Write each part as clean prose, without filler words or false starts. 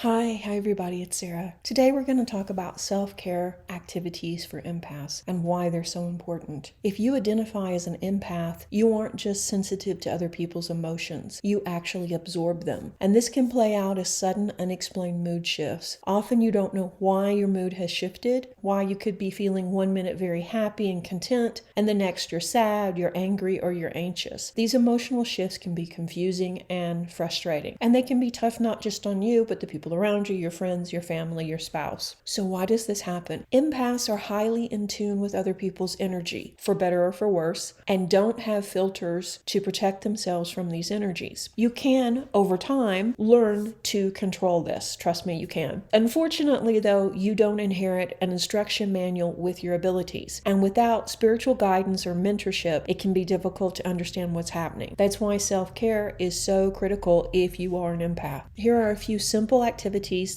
Hi everybody, it's Sarah. Today we're going to talk about self-care activities for empaths and why they're so important. If you identify as an empath, you aren't just sensitive to other people's emotions, you actually absorb them. And this can play out as sudden, unexplained mood shifts. Often you don't know why your mood has shifted, why you could be feeling 1 minute very happy and content, and the next you're sad, you're angry, or you're anxious. These emotional shifts can be confusing and frustrating, and they can be tough not just on you, but the people around you, your friends, your family, your spouse. So why does this happen? Empaths are highly in tune with other people's energy, for better or for worse, and don't have filters to protect themselves from these energies. You can, over time, learn to control this. Trust me, you can. Unfortunately, though, you don't inherit an instruction manual with your abilities. And without spiritual guidance or mentorship, it can be difficult to understand what's happening. That's why self-care is so critical if you are an empath. Here are a few simple activities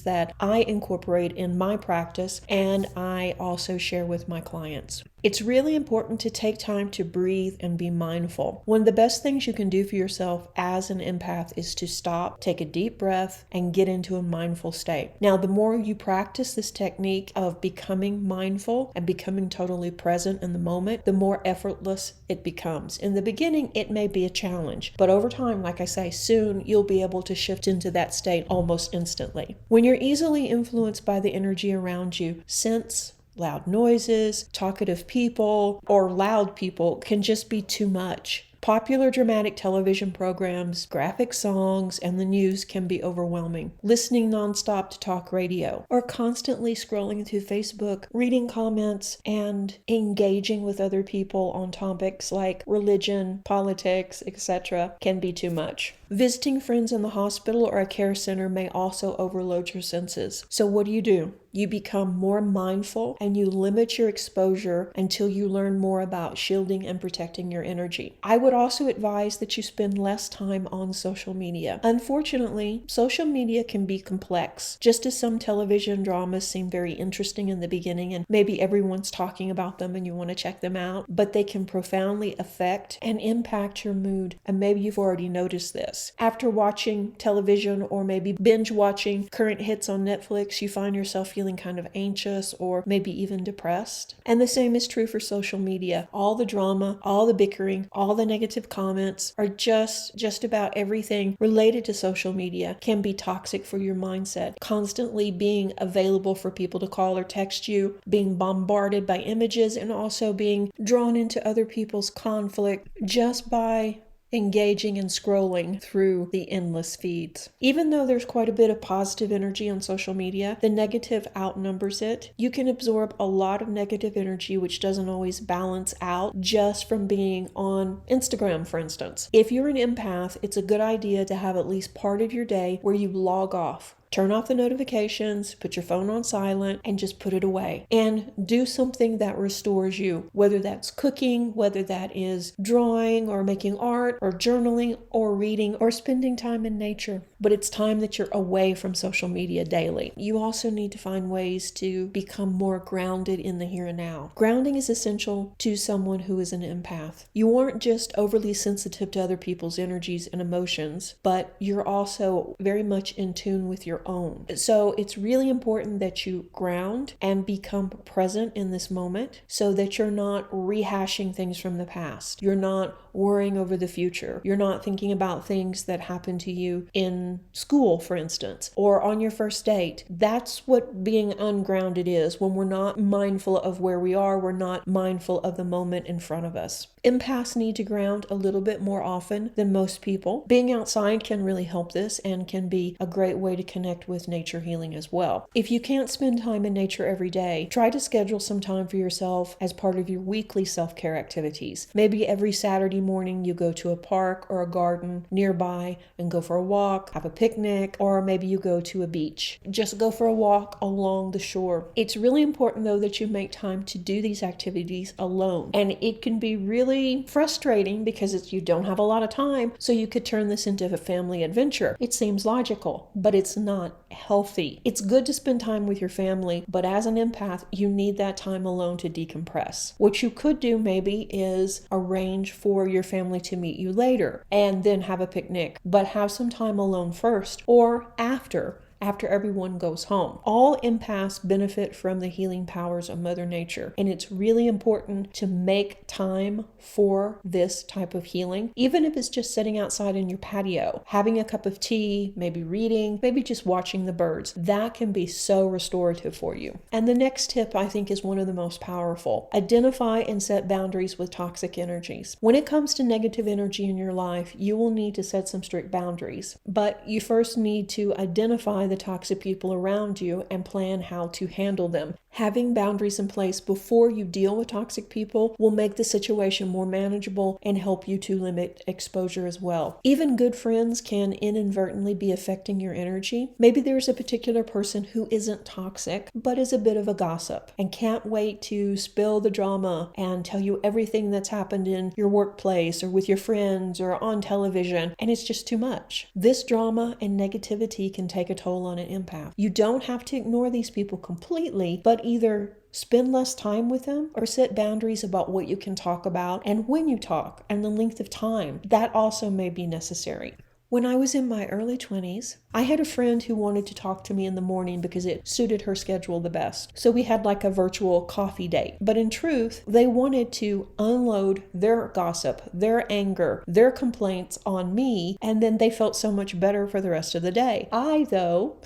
that I incorporate in my practice and I also share with my clients. It's really important to take time to breathe and be mindful. One of the best things you can do for yourself as an empath is to stop, take a deep breath, and get into a mindful state. Now, the more you practice this technique of becoming mindful and becoming totally present in the moment, the more effortless it becomes. In the beginning, it may be a challenge, but over time, like I say, soon you'll be able to shift into that state almost instantly. When you're easily influenced by the energy around you, sense loud noises, talkative people, or loud people can just be too much. Popular dramatic television programs, graphic songs, and the news can be overwhelming. Listening nonstop to talk radio, or constantly scrolling through Facebook, reading comments, and engaging with other people on topics like religion, politics, etc. can be too much. Visiting friends in the hospital or a care center may also overload your senses. So what do? You become more mindful and you limit your exposure until you learn more about shielding and protecting your energy. I would also advise that you spend less time on social media. Unfortunately, social media can be complex. Just as some television dramas seem very interesting in the beginning and maybe everyone's talking about them and you want to check them out, but they can profoundly affect and impact your mood. And maybe you've already noticed this. After watching television or maybe binge watching current hits on Netflix, you find yourself feeling kind of anxious or maybe even depressed. And the same is true for social media. All the drama, all the bickering, all the negative comments are just about everything related to social media can be toxic for your mindset. Constantly being available for people to call or text you, being bombarded by images, and also being drawn into other people's conflict just by engaging and scrolling through the endless feeds. Even though there's quite a bit of positive energy on social media, the negative outnumbers it. You can absorb a lot of negative energy, which doesn't always balance out just from being on Instagram, for instance. If you're an empath, it's a good idea to have at least part of your day where you log off. Turn off the notifications, put your phone on silent, and just put it away. And do something that restores you, whether that's cooking, whether that is drawing or making art or journaling or reading or spending time in nature. But it's time that you're away from social media daily. You also need to find ways to become more grounded in the here and now. Grounding is essential to someone who is an empath. You aren't just overly sensitive to other people's energies and emotions, but you're also very much in tune with your own. So it's really important that you ground and become present in this moment so that you're not rehashing things from the past. You're not worrying over the future. You're not thinking about things that happened to you in school, for instance, or on your first date. That's what being ungrounded is. When we're not mindful of where we are, we're not mindful of the moment in front of us. Empaths need to ground a little bit more often than most people. Being outside can really help this and can be a great way to connect with nature healing as well. If you can't spend time in nature every day, try to schedule some time for yourself as part of your weekly self-care activities. Maybe every Saturday morning you go to a park or a garden nearby and go for a walk, have a picnic, or maybe you go to a beach. Just go for a walk along the shore. It's really important though that you make time to do these activities alone. And it can be really frustrating because you don't have a lot of time, so you could turn this into a family adventure. It seems logical, but it's not healthy. It's good to spend time with your family, but as an empath, you need that time alone to decompress. What you could do maybe is arrange for your family to meet you later and then have a picnic, but have some time alone first or after. after everyone goes home. All empaths benefit from the healing powers of Mother Nature, and it's really important to make time for this type of healing, even if it's just sitting outside in your patio, having a cup of tea, maybe reading, maybe just watching the birds. That can be so restorative for you. And the next tip, I think, is one of the most powerful. Identify and set boundaries with toxic energies. When it comes to negative energy in your life, you will need to set some strict boundaries, but you first need to identify the toxic people around you and plan how to handle them. Having boundaries in place before you deal with toxic people will make the situation more manageable and help you to limit exposure as well. Even good friends can inadvertently be affecting your energy. Maybe there's a particular person who isn't toxic, but is a bit of a gossip and can't wait to spill the drama and tell you everything that's happened in your workplace or with your friends or on television, and it's just too much. This drama and negativity can take a toll on an empath. You don't have to ignore these people completely, but either spend less time with them or set boundaries about what you can talk about and when you talk and the length of time. That also may be necessary. When I was in my early 20s, I had a friend who wanted to talk to me in the morning because it suited her schedule the best. So we had like a virtual coffee date. But in truth, they wanted to unload their gossip, their anger, their complaints on me, and then they felt so much better for the rest of the day. I, though,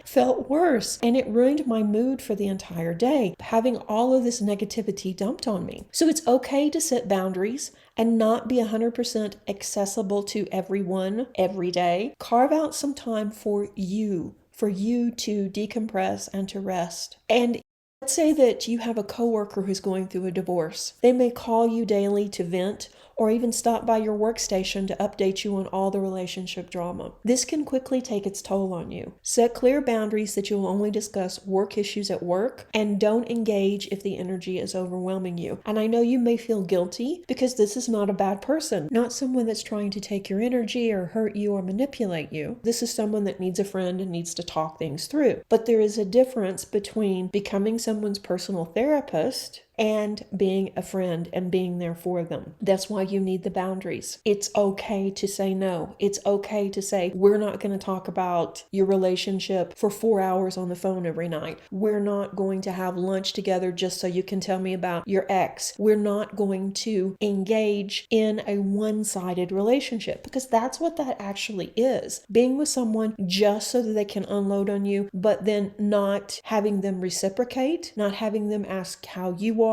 felt worse, and it ruined my mood for the entire day, having all of this negativity dumped on me. So it's okay to set boundaries and not be 100% accessible to everyone every day. Carve out some time for you to decompress and to rest. And let's say that you have a coworker who's going through a divorce. They may call you daily to vent or even stop by your workstation to update you on all the relationship drama. This can quickly take its toll on you. Set clear boundaries that you'll only discuss work issues at work, and don't engage if the energy is overwhelming you. And I know you may feel guilty because this is not a bad person, not someone that's trying to take your energy or hurt you or manipulate you. This is someone that needs a friend and needs to talk things through. But there is a difference between becoming someone's personal therapist and being a friend and being there for them. That's why you need the boundaries. It's okay to say no. It's okay to say, we're not going to talk about your relationship for 4 hours on the phone every night. We're not going to have lunch together just so you can tell me about your ex. We're not going to engage in a one-sided relationship, because that's what that actually is. Being with someone just so that they can unload on you, but then not having them reciprocate, not having them ask how you are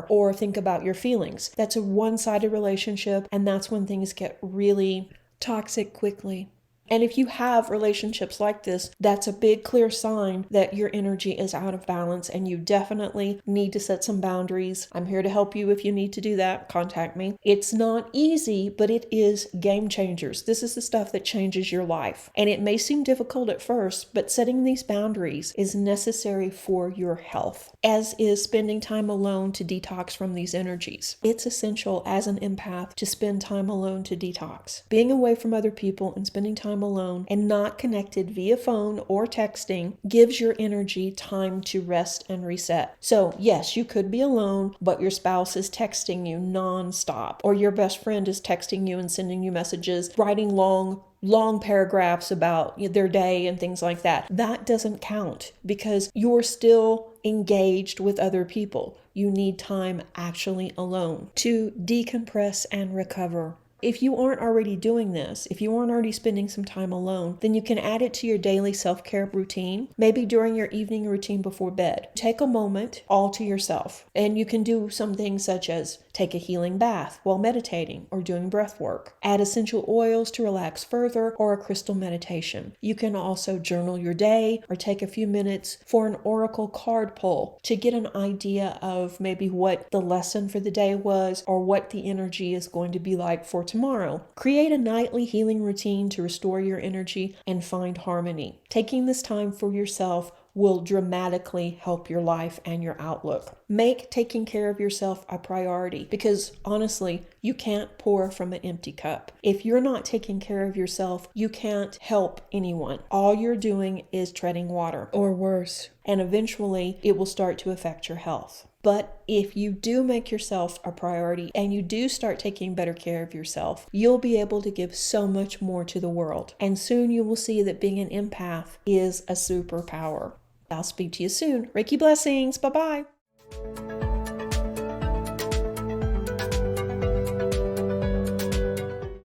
or think about your feelings. That's a one-sided relationship, and that's when things get really toxic quickly. And if you have relationships like this, that's a big clear sign that your energy is out of balance, and you definitely need to set some boundaries. I'm here to help you if you need to do that. Contact me. It's not easy, but it is game changers. This is the stuff that changes your life. And it may seem difficult at first, but setting these boundaries is necessary for your health, as is spending time alone to detox from these energies. It's essential as an empath to spend time alone to detox. Being away from other people and spending time alone and not connected via phone or texting gives your energy time to rest and reset. So yes, you could be alone, but your spouse is texting you nonstop, or your best friend is texting you and sending you messages, writing long paragraphs about their day and things like that. That doesn't count, because you're still engaged with other people. You need time actually alone to decompress and recover. If you aren't already doing this, if you aren't already spending some time alone, then you can add it to your daily self-care routine, maybe during your evening routine before bed. Take a moment all to yourself, and you can do some things such as take a healing bath while meditating or doing breath work. Add essential oils to relax further, or a crystal meditation. You can also journal your day or take a few minutes for an oracle card pull to get an idea of maybe what the lesson for the day was or what the energy is going to be like for tomorrow. Create a nightly healing routine to restore your energy and find harmony. Taking this time for yourself will dramatically help your life and your outlook. Make taking care of yourself a priority, because honestly, you can't pour from an empty cup. If you're not taking care of yourself, you can't help anyone. All you're doing is treading water, or worse, and eventually it will start to affect your health. But if you do make yourself a priority and you do start taking better care of yourself, you'll be able to give so much more to the world. And soon you will see that being an empath is a superpower. I'll speak to you soon. Reiki blessings. Bye-bye.